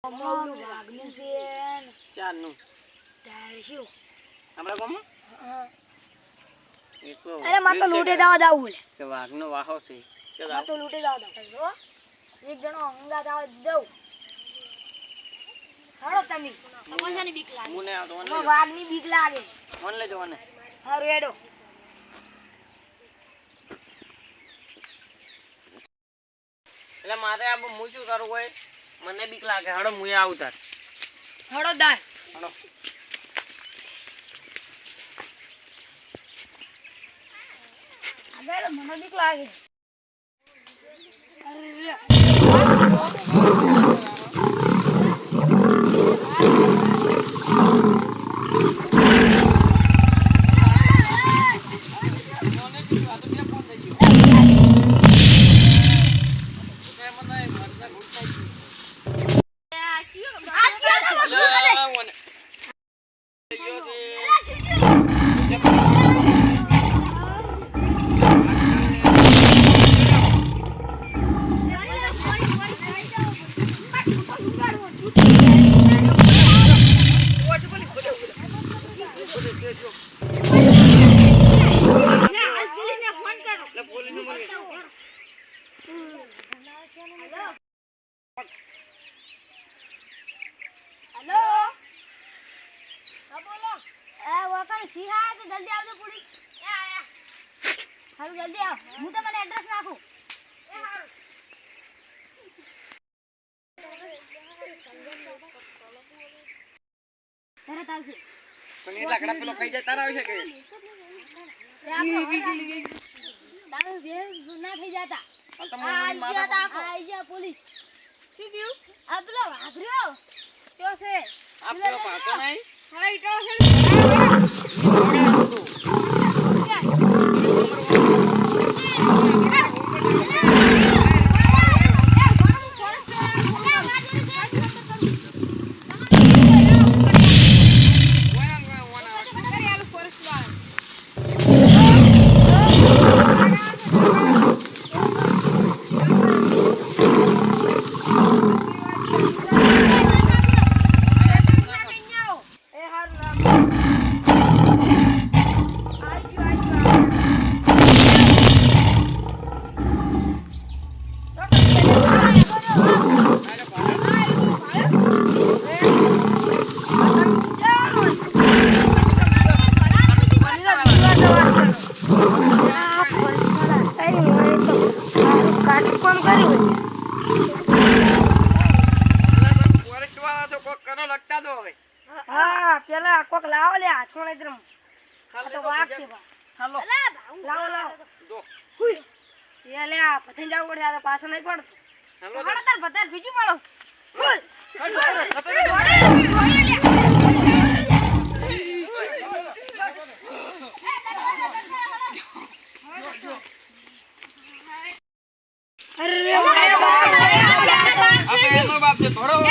અમારું વાગનું છે ચારનું તારે શું આપણા ગામમાં એ તો અરે માં તો લૂટે દાવા દાવું કે વાઘનો વાહો છે ચાલ માં તો લૂટે દાવા દાવ જો એક જણો હંગા દાવા દઉં હાડો તમે તમને શાની બીક લાગે મને આ તો મને વાઘની બીક લાગે મન લઈ જવાને હારું હેડો એટલે મારે આ હું શું કરું હોય મને બીક લાગે હડો મુએ આવું તાર હાડો દાય હડો આગળ મને બીક લાગે हेलो हां बोलो वकल सिहा है तो जल्दी आओ तो पुलिस ए आया हां जल्दी आओ હું તમને એડ્રેસ નાખું એ હારું તરત આવશે પણ એ લાકડા પેલો ખાઈ જાય તારા આવશે કે તારો વેસ ના થઈ જાતા આ તો મને મારા આઈ જા પોલીસ શું થયું આ પેલો વાઘર્યો ક્યો છે આ પેલો પાતો નહીં હા ઈટો છે હા પેલા કોક લાવો લે હાથમાં એકદમ આ તો વાઘ છે બા હાલો લાવો લાવો જો એ લે આ પતંગ જાવ પડે આ તો પાછો નહીં પડતો હાલો હાલો તાર બતાર બીજું પડો અરે બાપ છે થોડો